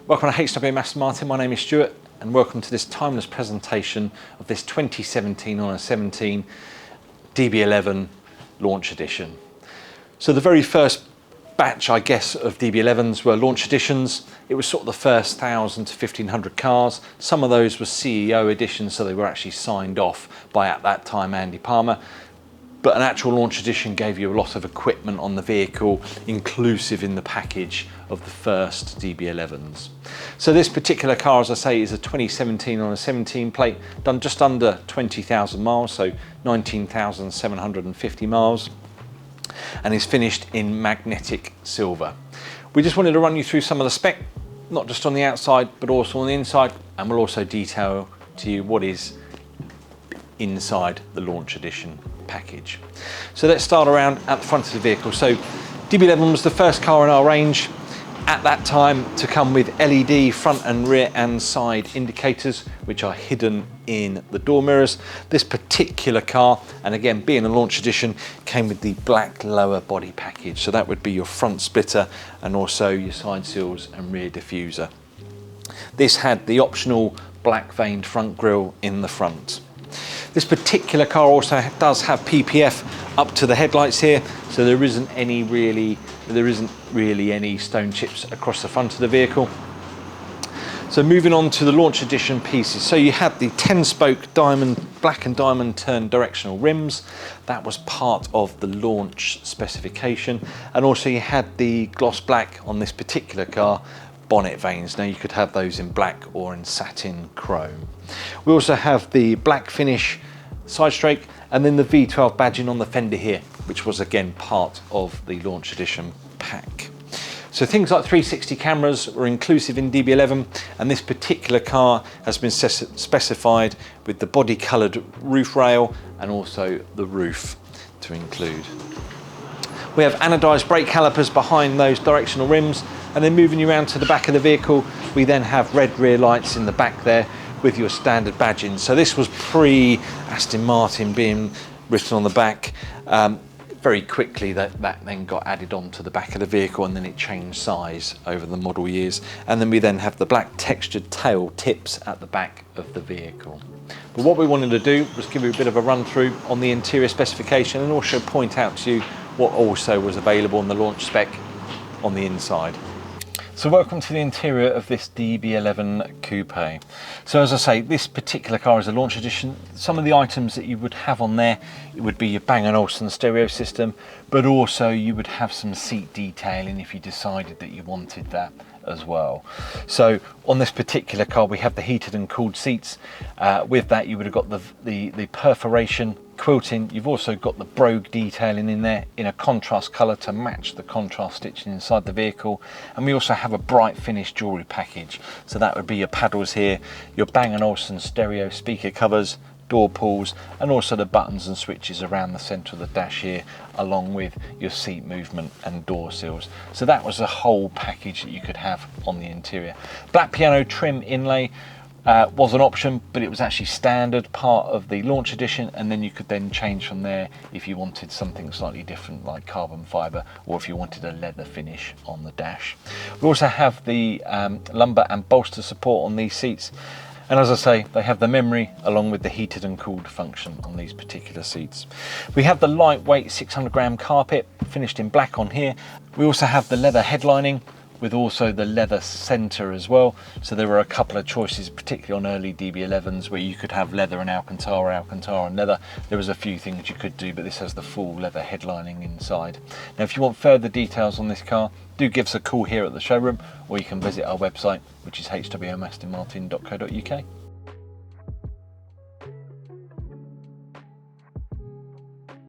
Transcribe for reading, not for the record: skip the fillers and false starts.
Welcome to HW Aston Martin, my name is Stuart and welcome to this timeless presentation of this 2017 on a 17 DB11 launch edition. So the very first batch, I guess, of DB11s were launch editions. It was sort of the first 1,000 to 1,500 cars. Some of those were CEO editions, so they were actually signed off by, at that time, Andy Palmer. But an actual launch edition gave you a lot of equipment on the vehicle, inclusive in the package of the first DB11s. So this particular car, as I say, is a 2017 on a 17 plate, done just under 20,000 miles, so 19,750 miles, and is finished in magnetic silver. We just wanted to run you through some of the spec, not just on the outside, but also on the inside, and we'll also detail to you what is inside the launch edition package. So let's start around at the front of the vehicle. So DB11 was the first car in our range at that time to come with LED front and rear and side indicators, which are hidden in the door mirrors. This particular car, and again being a launch edition, came with the black lower body package. So that would be your front splitter and also your side sills and rear diffuser. This had the optional black veined front grille in the front. This particular car also does have PPF up to the headlights here, so there isn't really any stone chips across the front of the vehicle. So moving on to the launch edition pieces. So you had the 10-spoke diamond, black and diamond turned directional rims. That was part of the launch specification. And also you had the gloss black on this particular car bonnet vanes. Now you could have those in black or in satin chrome. We also have the black finish side strake and then the V12 badging on the fender here, which was again part of the launch edition pack. So things like 360 cameras were inclusive in DB11, and this particular car has been specified with the body coloured roof rail and also the roof to include. We have anodised brake calipers behind those directional rims, and then moving you around to the back of the vehicle, we then have red rear lights in the back there with your standard badging. So this was pre Aston Martin being written on the back. Very quickly that then got added onto the back of the vehicle, and then it changed size over the model years. And then we then have the black textured tail tips at the back of the vehicle. But what we wanted to do was give you a bit of a run through on the interior specification and also point out to you what also was available in the launch spec on the inside. So welcome to the interior of this DB11 coupe. So as I say, this particular car is a launch edition. Some of the items that you would have on there, it would be your Bang & Olufsen stereo system, but also you would have some seat detailing if you decided that you wanted that as well. So on this particular car we have the heated and cooled seats. With that you would have got the perforation quilting. You've also got the brogue detailing in there in a contrast colour to match the contrast stitching inside the vehicle, and we also have a bright finish jewellery package. So that would be your paddles here, your Bang & Olufsen stereo speaker covers, door pulls, and also the buttons and switches around the centre of the dash here, along with your seat movement and door sills. So that was a whole package that you could have on the interior. Black piano trim inlay was an option, but it was actually standard part of the launch edition, and then you could then change from there if you wanted something slightly different like carbon fibre, or if you wanted a leather finish on the dash. We also have the lumbar and bolster support on these seats, and as I say, they have the memory along with the heated and cooled function on these particular seats. We have the lightweight 600-gram carpet finished in black on here. We also have the leather headlining with also the leather centre as well. So there were a couple of choices, particularly on early DB11s, where you could have leather and Alcantara and leather. There was a few things you could do, but this has the full leather headlining inside. Now, if you want further details on this car, do give us a call here at the showroom, or you can visit our website, which is hwmastonmartin.co.uk.